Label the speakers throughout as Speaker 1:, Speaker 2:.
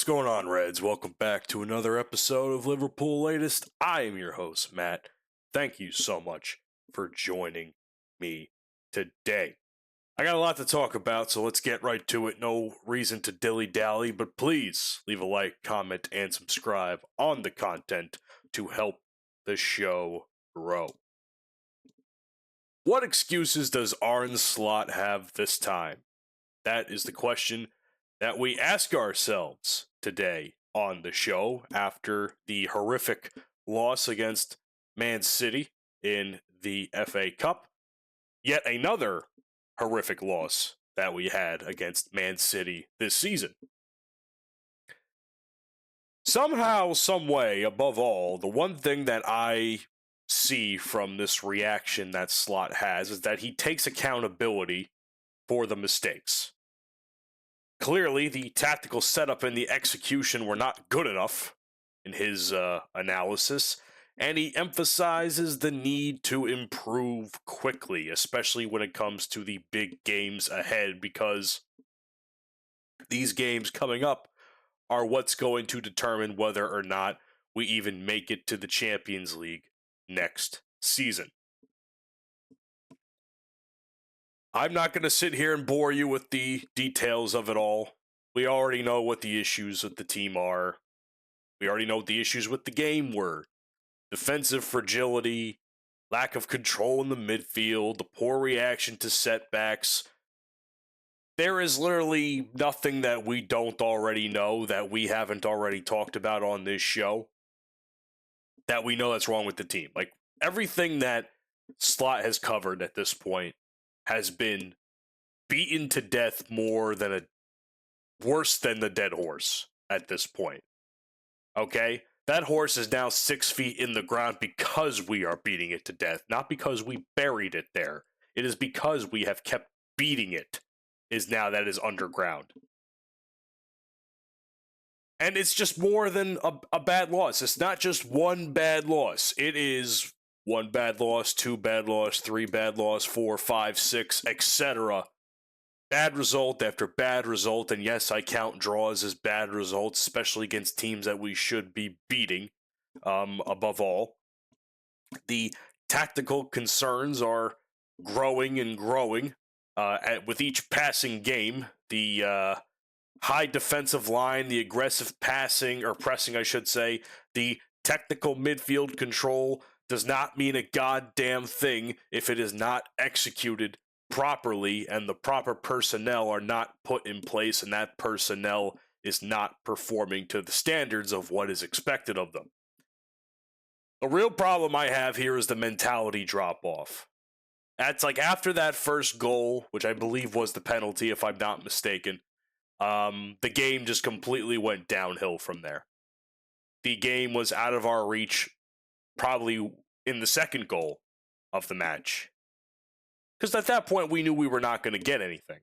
Speaker 1: going on, Reds? Welcome back to another episode of Liverpool Latest. I am your host, Matt. Thank you so much for joining me today. I got a lot to talk about, so let's get right to it. No reason to dilly-dally, but please leave a like, comment, and subscribe on the content to help the show grow. What excuses does Arne Slot have this time? That is the question that we ask ourselves today on the show after the horrific loss against Man City in the FA Cup. Yet another horrific loss that we had against Man City this season. Somehow, some way, above all, the one thing that I see from this reaction that Slot has is that he takes accountability for the mistakes. Clearly, the tactical setup and the execution were not good enough in his analysis, and he emphasizes the need to improve quickly, especially when it comes to the big games ahead, because these games coming up are what's going to determine whether or not we even make it to the Champions League next season. I'm not going to sit here and bore you with the details of it all. We already know what the issues with the team are. We already know what the issues with the game were. Defensive fragility, lack of control in the midfield, the poor reaction to setbacks. There is literally nothing that we don't already know, that we haven't already talked about on this show, that we know that's wrong with the team. Like, everything that Slot has covered at this point has been beaten to death worse than the dead horse at this point. Okay? That horse is now 6 feet in the ground because we are beating it to death, not because we buried it there. It is because we have kept beating it is now that is underground. And it's just more than a bad loss. It's not just one bad loss. It is one bad loss, two bad loss, three bad loss, 4, 5, 6, etc. Bad result after bad result, and yes, I count draws as bad results, especially against teams that we should be beating, above all. The tactical concerns are growing and growing with each passing game. The high defensive line, the aggressive passing, or pressing, I should say, the technical midfield control does not mean a goddamn thing if it is not executed properly and the proper personnel are not put in place and that personnel is not performing to the standards of what is expected of them. The real problem I have here is the mentality drop-off. That's like after that first goal, which I believe was the penalty if I'm not mistaken, the game just completely went downhill from there. The game was out of our reach probably in the second goal of the match. Because at that point, we knew we were not going to get anything.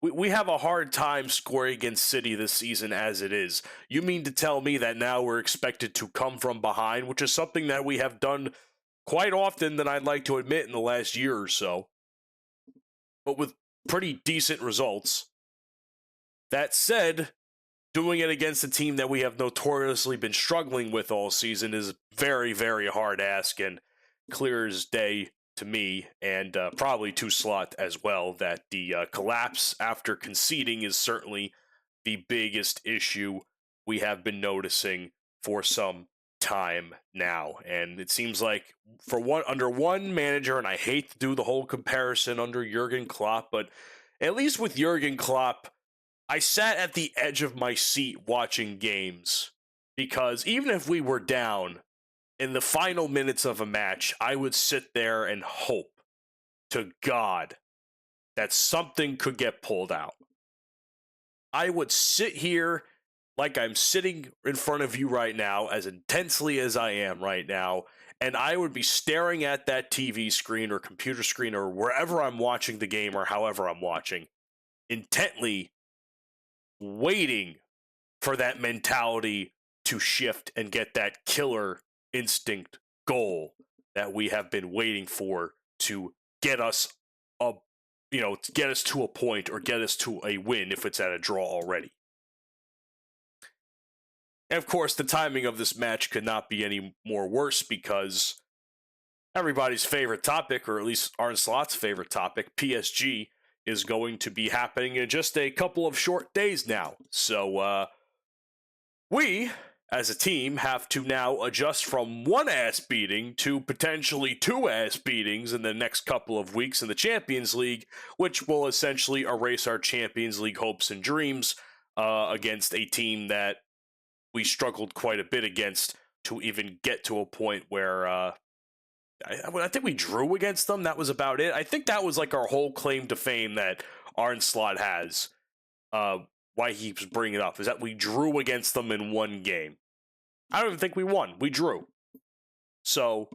Speaker 1: We have a hard time scoring against City this season as it is. You mean to tell me that now we're expected to come from behind, which is something that we have done quite often than I'd like to admit in the last year or so, but with pretty decent results. That said, doing it against a team that we have notoriously been struggling with all season is very, very hard ask, and clear as day to me, and probably to Slot as well, that the collapse after conceding is certainly the biggest issue we have been noticing for some time now. And it seems like under one manager, and I hate to do the whole comparison under Jurgen Klopp, but at least with Jurgen Klopp, I sat at the edge of my seat watching games, because even if we were down in the final minutes of a match, I would sit there and hope to God that something could get pulled out. I would sit here like I'm sitting in front of you right now, as intensely as I am right now, and I would be staring at that TV screen or computer screen or wherever I'm watching the game or however I'm watching, intently waiting for that mentality to shift and get that killer instinct goal that we have been waiting for to get us to get us to a point or get us to a win if it's at a draw already. And of course, the timing of this match could not be any more worse because everybody's favorite topic, or at least Arne Slot's favorite topic, PSG, is going to be happening in just a couple of short days now. So we, as a team, have to now adjust from one ass beating to potentially two ass beatings in the next couple of weeks in the Champions League, which will essentially erase our Champions League hopes and dreams against a team that we struggled quite a bit against to even get to a point where I think we drew against them. That was about it. I think that was like our whole claim to fame that Arne Slot has. Why he keeps bringing it up is that we drew against them in one game. I don't even think we won. We drew. So,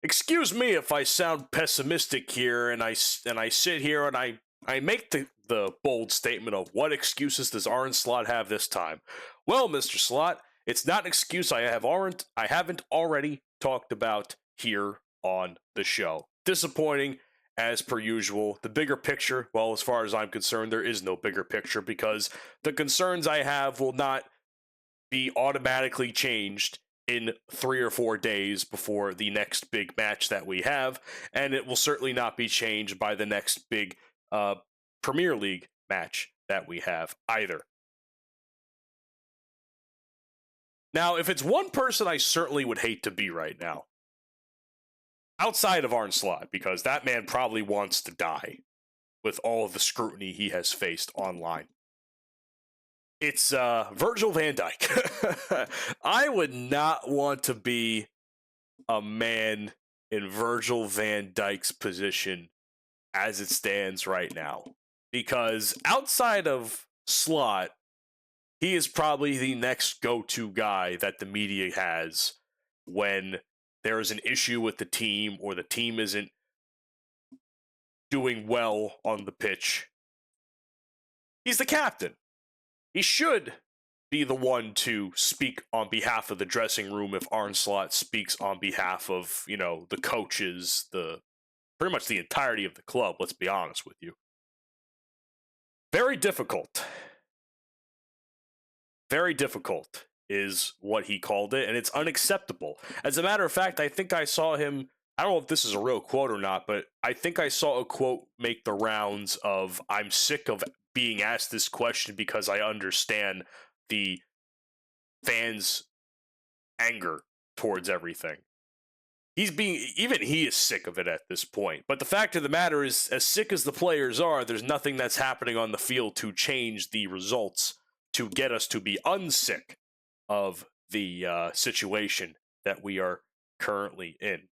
Speaker 1: excuse me if I sound pessimistic here, and I sit here and I make the bold statement of what excuses does Arne Slot have this time? Well, Mr. Slot, it's not an excuse I haven't already talked about here on the show. Disappointing as per usual. The bigger picture, well, as far as I'm concerned, there is no bigger picture because the concerns I have will not be automatically changed in 3 or 4 days before the next big match that we have, and it will certainly not be changed by the next big Premier League match that we have either. Now, if it's one person I certainly would hate to be right now, outside of Arne Slot, because that man probably wants to die with all of the scrutiny he has faced online, it's Virgil van Dijk. I would not want to be a man in Virgil van Dijk's position as it stands right now. Because outside of Slot, he is probably the next go-to guy that the media has when there is an issue with the team or the team isn't doing well on the pitch. He's the captain. He should be the one to speak on behalf of the dressing room if Arne Slot speaks on behalf of, the coaches, pretty much the entirety of the club, let's be honest with you. Very difficult. Very difficult is what he called it, and it's unacceptable. As a matter of fact, I think I saw him, I don't know if this is a real quote or not, but I think I saw a quote make the rounds of, "I'm sick of being asked this question because I understand the fans' anger towards everything." Even he is sick of it at this point. But the fact of the matter is, as sick as the players are, there's nothing that's happening on the field to change the results to get us to be unsick of the situation that we are currently in.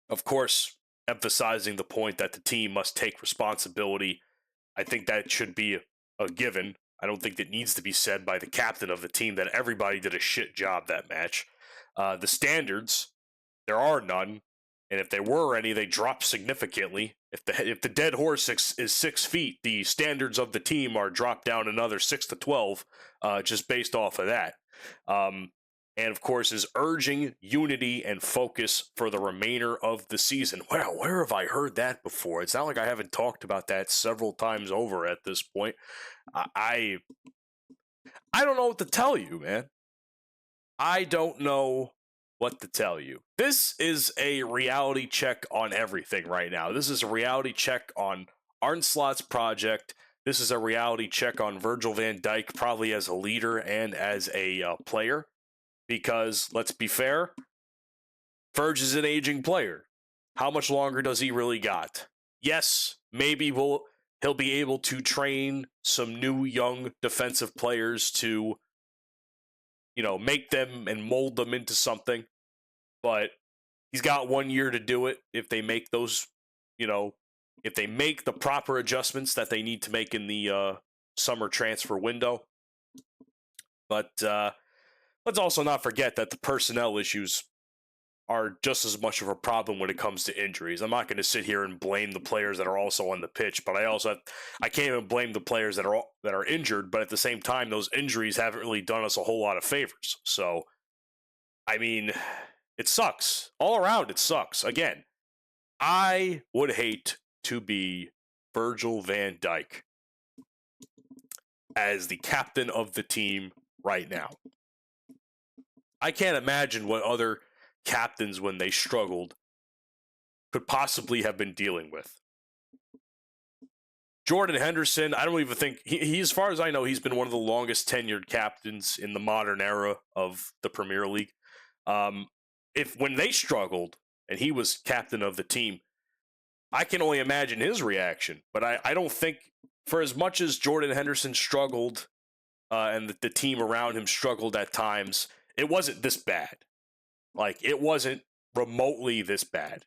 Speaker 1: Of course, emphasizing the point that the team must take responsibility. I think that should be a given. I don't think that needs to be said by the captain of the team that everybody did a shit job that match. The standards, there are none, and if there were any, they dropped significantly. If the dead horse is 6 feet, the standards of the team are dropped down another 6 to 12, just based off of that. And of course, is urging unity and focus for the remainder of the season. Wow, where have I heard that before? It's not like I haven't talked about that several times over at this point. I don't know what to tell you, man. I don't know what to tell you. This is a reality check on everything right now. This is a reality check on Arne Slot's project. This is a reality check on Virgil van Dijk, probably as a leader and as a player. Because, let's be fair, Virg is an aging player. How much longer does he really got? Yes, maybe he'll be able to train some new young defensive players to, make them and mold them into something. But he's got 1 year to do it if they make those, if they make the proper adjustments that they need to make in the summer transfer window. But let's also not forget that the personnel issues are just as much of a problem when it comes to injuries. I'm not going to sit here and blame the players that are also on the pitch, but I can't even blame the players that are injured. But at the same time, those injuries haven't really done us a whole lot of favors. So, I mean, it sucks all around. It sucks. Again, I would hate to be Virgil van Dijk as the captain of the team right now. I can't imagine what other captains, when they struggled, could possibly have been dealing with. Jordan Henderson, I don't even think he, as far as I know, he's been one of the longest tenured captains in the modern era of the Premier League. If when they struggled and he was captain of the team, I can only imagine his reaction. But I don't think, for as much as Jordan Henderson struggled and the team around him struggled at times, it wasn't this bad. Like, it wasn't remotely this bad.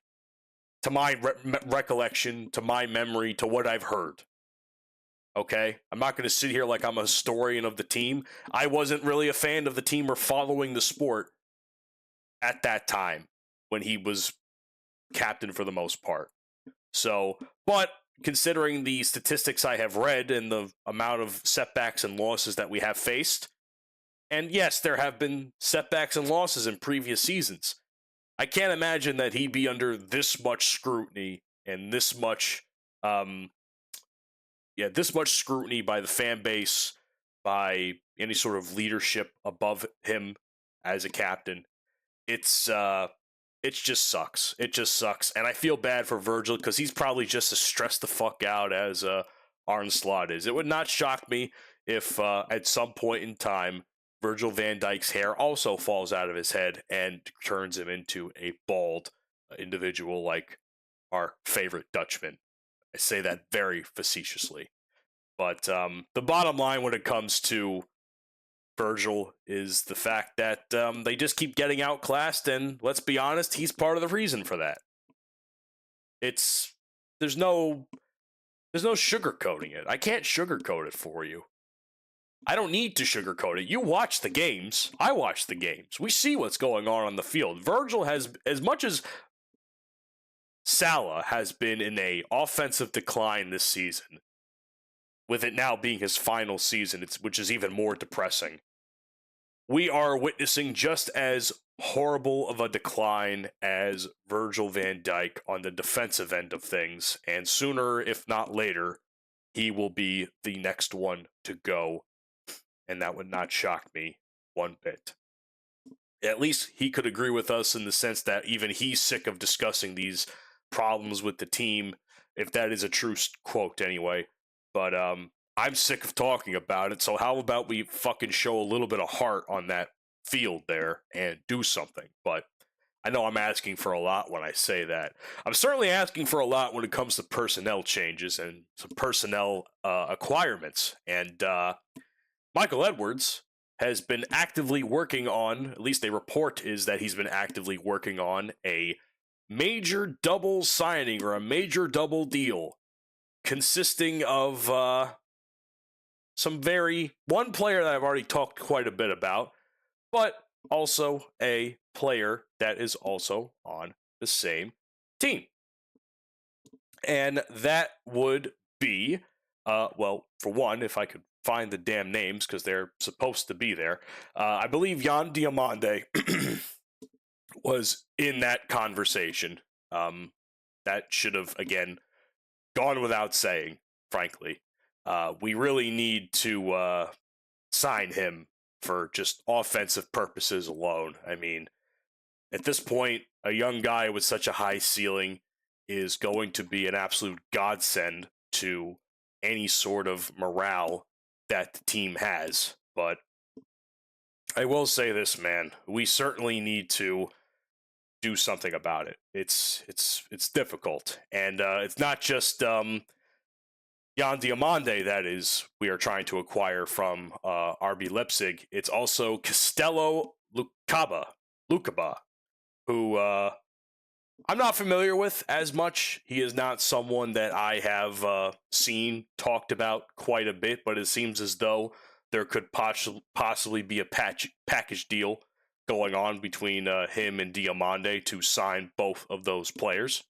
Speaker 1: To my recollection, to my memory, to what I've heard. Okay? I'm not going to sit here like I'm a historian of the team. I wasn't really a fan of the team or following the sport at that time when he was captain for the most part. So, but considering the statistics I have read and the amount of setbacks and losses that we have faced, and yes, there have been setbacks and losses in previous seasons, I can't imagine that he'd be under this much scrutiny and this much scrutiny by the fan base, by any sort of leadership above him as a captain. It just sucks. It just sucks. And I feel bad for Virgil because he's probably just as stressed the fuck out as Arne Slot is. It would not shock me if at some point in time Virgil van Dijk's hair also falls out of his head and turns him into a bald individual like our favorite Dutchman. I say that very facetiously. But the bottom line when it comes to Virgil is the fact that they just keep getting outclassed, and let's be honest, he's part of the reason for that. There's no sugarcoating it. I can't sugarcoat it for you. I don't need to sugarcoat it. You watch the games. I watch the games. We see what's going on the field. Virgil has, as much as Salah has been in a offensive decline this season, with it now being his final season, which is even more depressing. We are witnessing just as horrible of a decline as Virgil van Dijk on the defensive end of things, and sooner, if not later, he will be the next one to go, and that would not shock me one bit. At least he could agree with us in the sense that even he's sick of discussing these problems with the team, if that is a true quote anyway. But I'm sick of talking about it, so how about we fucking show a little bit of heart on that field there and do something? But I know I'm asking for a lot when I say that. I'm certainly asking for a lot when it comes to personnel changes and some personnel acquirements. And Michael Edwards has been actively working on, at least a report is that he's been actively working on a major double signing or a major double deal consisting of one player that I've already talked quite a bit about, but also a player that is also on the same team. And that would be, well, for one, if I could find the damn names, because they're supposed to be there, I believe Jan Diomande was in that conversation. That should have, again, gone without saying, frankly. We really need to sign him for just offensive purposes alone. I mean, at this point, a young guy with such a high ceiling is going to be an absolute godsend to any sort of morale that the team has. But I will say this, man, we certainly need to do something about it. It's difficult, and it's not just Jan Diomande that is we are trying to acquire from RB Leipzig. It's also Castello Lukaba, who I'm not familiar with as much. He is not someone that I have seen talked about quite a bit, but it seems as though there could possibly be a package deal going on between him and Diomande to sign both of those players,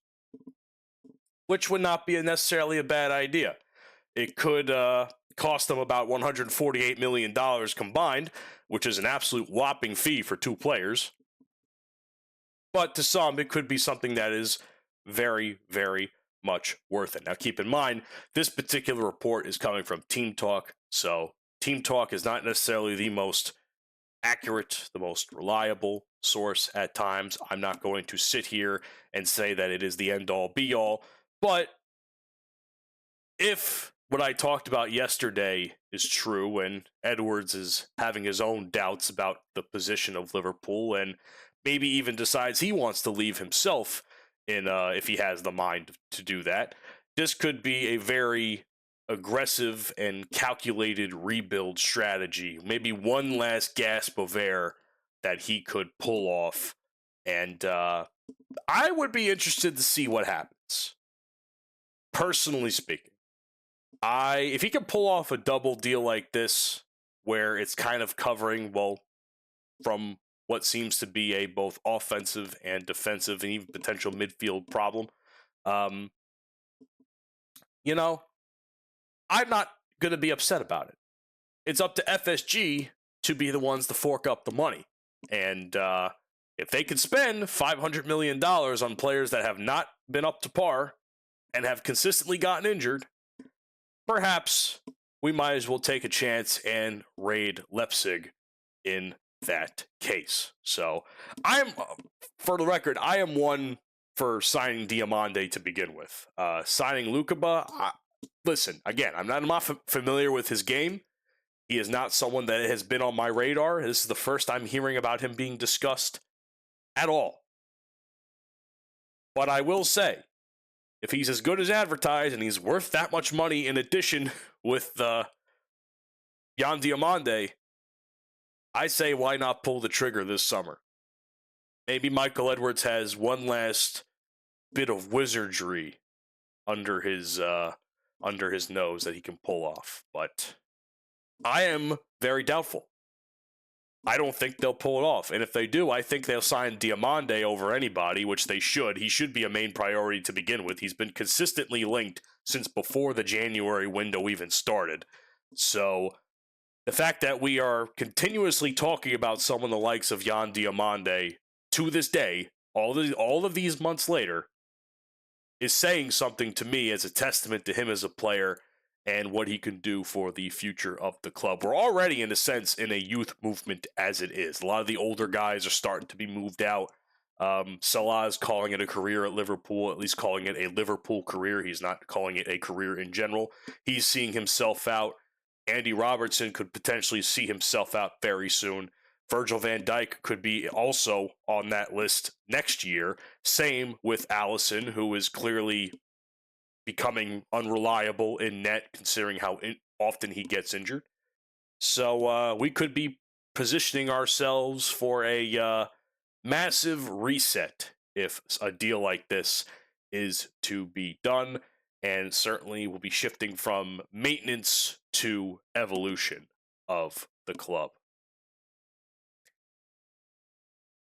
Speaker 1: which would not be necessarily a bad idea. It could cost them about $148 million combined, which is an absolute whopping fee for two players. But to some, it could be something that is very, very much worth it. Now, keep in mind, this particular report is coming from Team Talk, so Team Talk is not necessarily the most accurate, the most reliable source at times. I'm not going to sit here and say that it is the end-all, be-all, but if what I talked about yesterday is true and Edwards is having his own doubts about the position of Liverpool and maybe even decides he wants to leave himself in if he has the mind to do that, this could be a very aggressive and calculated rebuild strategy. Maybe one last gasp of air that he could pull off. And I would be interested to see what happens. Personally speaking. If he can pull off a double deal like this, where it's kind of covering, well, from what seems to be a both offensive and defensive and even potential midfield problem, you know, I'm not going to be upset about it. It's up to FSG to be the ones to fork up the money. And if they could spend $500 million on players that have not been up to par and have consistently gotten injured, perhaps we might as well take a chance and raid Leipzig in that case. So for the record, I am one for signing Diomande to begin with. Signing Lukeba, listen, again, I'm not familiar with his game. He is not someone that has been on my radar. This is the first I'm hearing about him being discussed at all. But I will say, if he's as good as advertised and he's worth that much money in addition with Yan Diomande, I say why not pull the trigger this summer? Maybe Michael Edwards has one last bit of wizardry under his nose that he can pull off. But I am very doubtful. I don't think they'll pull it off. And if they do, I think they'll sign Diomande over anybody, which they should. He should be a main priority to begin with. He's been consistently linked since before the January window even started. So the fact that we are continuously talking about someone the likes of Yan Diomande to this day, all of these months later, is saying something to me as a testament to him as a player and what he can do for the future of the club. We're already, in a sense, in a youth movement as it is. A lot of the older guys are starting to be moved out. Salah is calling it a career at Liverpool, at least calling it a Liverpool career. He's not calling it a career in general. He's seeing himself out. Andy Robertson could potentially see himself out very soon. Virgil van Dijk could be also on that list next year. Same with Alisson, who is clearly becoming unreliable in net, considering how often he gets injured. So we could be positioning ourselves for a massive reset if a deal like this is to be done, and certainly we'll be shifting from maintenance to evolution of the club.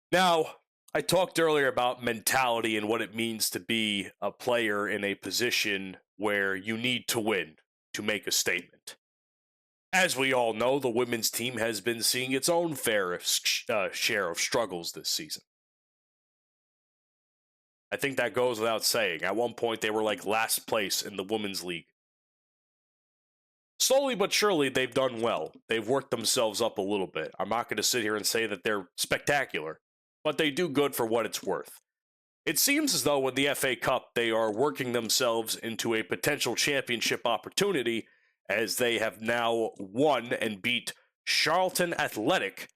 Speaker 1: Now, I talked earlier about mentality and what it means to be a player in a position where you need to win to make a statement. As we all know, the women's team has been seeing its own fair share of struggles this season. I think that goes without saying. At one point, they were like last place in the women's league. Slowly but surely, they've done well. They've worked themselves up a little bit. I'm not going to sit here and say that they're spectacular, but they do good for what it's worth. It seems as though in the FA Cup, they are working themselves into a potential championship opportunity, as they have now won and beat Charlton Athletic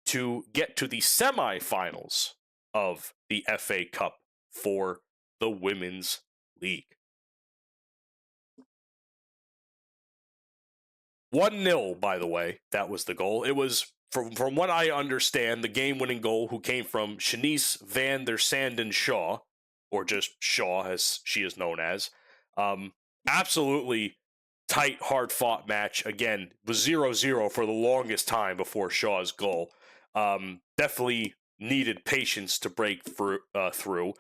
Speaker 1: to get to the semi-finals of the FA Cup for the Women's League. 1-0, by the way, that was the goal. It was, from what I understand, the game-winning goal who came from Shanice van der Sanden Shaw, or just Shaw as she is known as. Absolutely tight, hard-fought match. Again, was 0-0 for the longest time before Shaw's goal. Definitely needed patience to break through,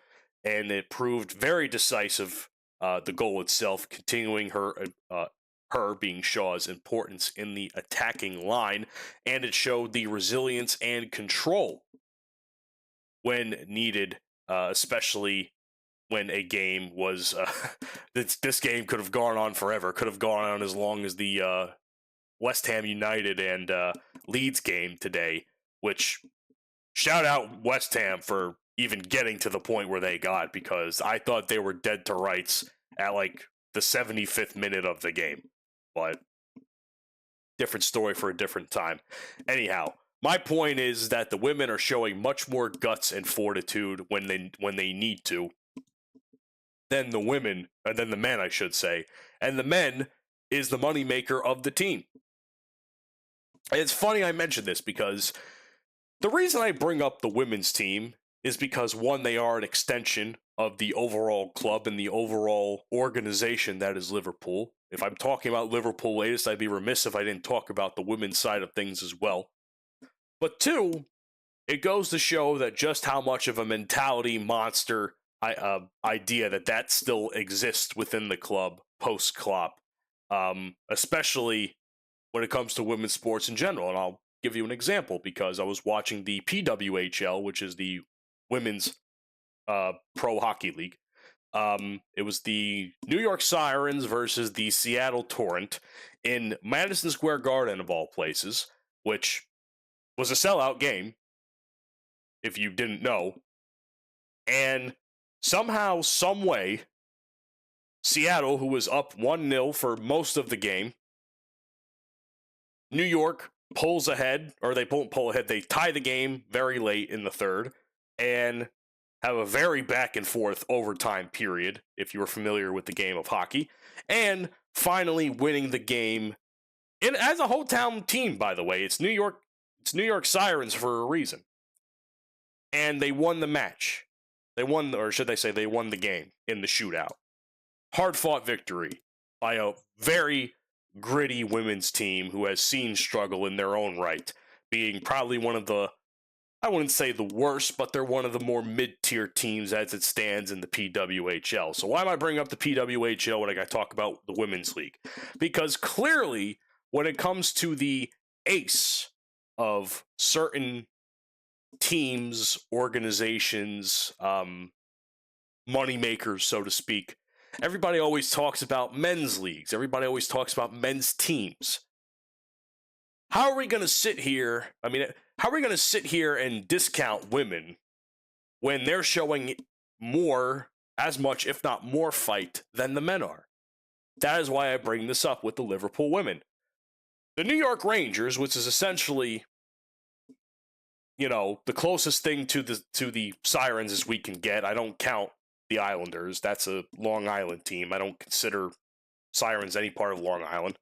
Speaker 1: and it proved very decisive, the goal itself, continuing her being Shaw's importance in the attacking line, and it showed the resilience and control when needed, especially when a game was, this game could have gone on forever, could have gone on as long as the West Ham United and Leeds game today, which shout out West Ham for even getting to the point where they got, because I thought they were dead to rights at like the 75th minute of the game. But different story for a different time. Anyhow, my point is that the women are showing much more guts and fortitude when they need to than the women, and than the men, I should say. And the men is the moneymaker of the team. And it's funny I mention this because the reason I bring up the women's team is because, one, they are an extension of the overall club and the overall organization that is Liverpool. If I'm talking about Liverpool Latest, I'd be remiss if I didn't talk about the women's side of things as well. But two, it goes to show that just how much of a mentality monster idea that still exists within the club post-Klopp, especially when it comes to women's sports in general. And I'll give you an example because I was watching the PWHL, which is the Women's Pro Hockey League. It was the New York Sirens versus the Seattle Torrent in Madison Square Garden, of all places, which was a sellout game, if you didn't know. And somehow, some way, Seattle, who was up 1-0 for most of the game, New York pulls ahead, or they won't pull ahead, they tie the game very late in the third, and have a very back and forth overtime period, if you were familiar with the game of hockey, and finally winning the game as a hometown team, by the way. It's New York Sirens for a reason. And they won the match. They won, or should I say, they won the game in the shootout. Hard-fought victory by a very gritty women's team who has seen struggle in their own right, being probably one of the, I wouldn't say the worst, but they're one of the more mid-tier teams as it stands in the PWHL. So why am I bringing up the PWHL when I talk about the women's league? Because clearly, when it comes to the ace of certain teams, organizations, moneymakers, so to speak, everybody always talks about men's leagues. Everybody always talks about men's teams. How are we going to sit here? How are we going to sit here and discount women when they're showing as much, if not more, fight than the men are? That is why I bring this up with the Liverpool women. The New York Rangers, which is essentially, the closest thing to the Sirens as we can get. I don't count the Islanders. That's a Long Island team. I don't consider Sirens any part of Long Island.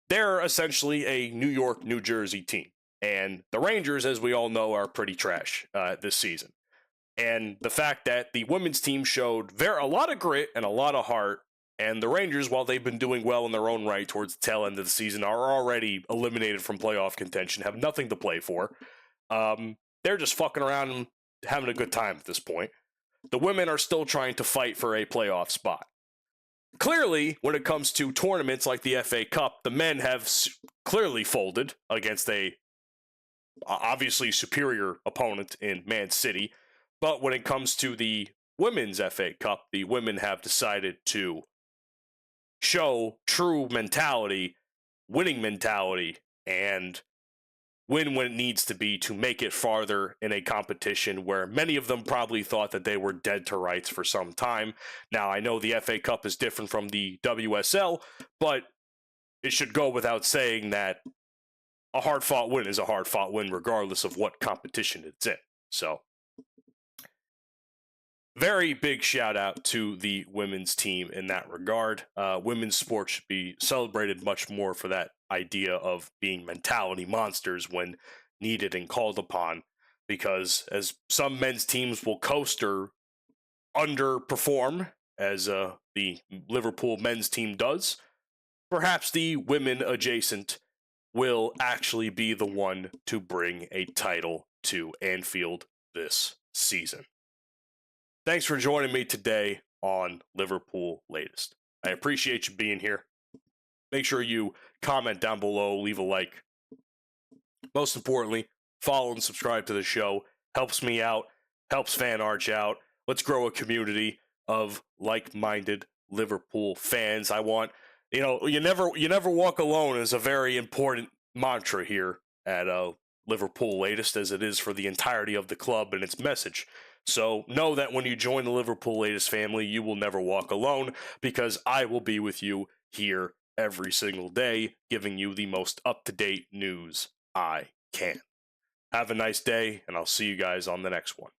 Speaker 1: They're essentially a New York, New Jersey team. And the Rangers, as we all know, are pretty trash this season. And the fact that the women's team showed a lot of grit and a lot of heart, and the Rangers, while they've been doing well in their own right towards the tail end of the season, are already eliminated from playoff contention, have nothing to play for. They're just fucking around and having a good time at this point. The women are still trying to fight for a playoff spot. Clearly, when it comes to tournaments like the FA Cup, the men have clearly folded against a obviously superior opponent in Man City. But when it comes to the women's FA Cup, the women have decided to show true mentality, winning mentality, and win when it needs to be to make it farther in a competition where many of them probably thought that they were dead to rights for some time. Now, I know the FA Cup is different from the WSL, but it should go without saying that a hard-fought win is a hard-fought win regardless of what competition it's in. So, very big shout-out to the women's team in that regard. Women's sports should be celebrated much more for that idea of being mentality monsters when needed and called upon, because as some men's teams will coast or underperform, as the Liverpool men's team does, perhaps the women adjacent will actually be the one to bring a title to Anfield this season. Thanks for joining me today on Liverpool Latest. I appreciate you being here. Make sure you comment down below, leave a like. Most importantly, follow and subscribe to the show. Helps me out, helps Fan Arch out. Let's grow a community of like-minded Liverpool fans. I want, you never walk alone is a very important mantra here at Liverpool Latest as it is for the entirety of the club and its message. So know that when you join the Liverpool Latest family, you will never walk alone, because I will be with you here every single day, giving you the most up-to-date news I can. Have a nice day, and I'll see you guys on the next one.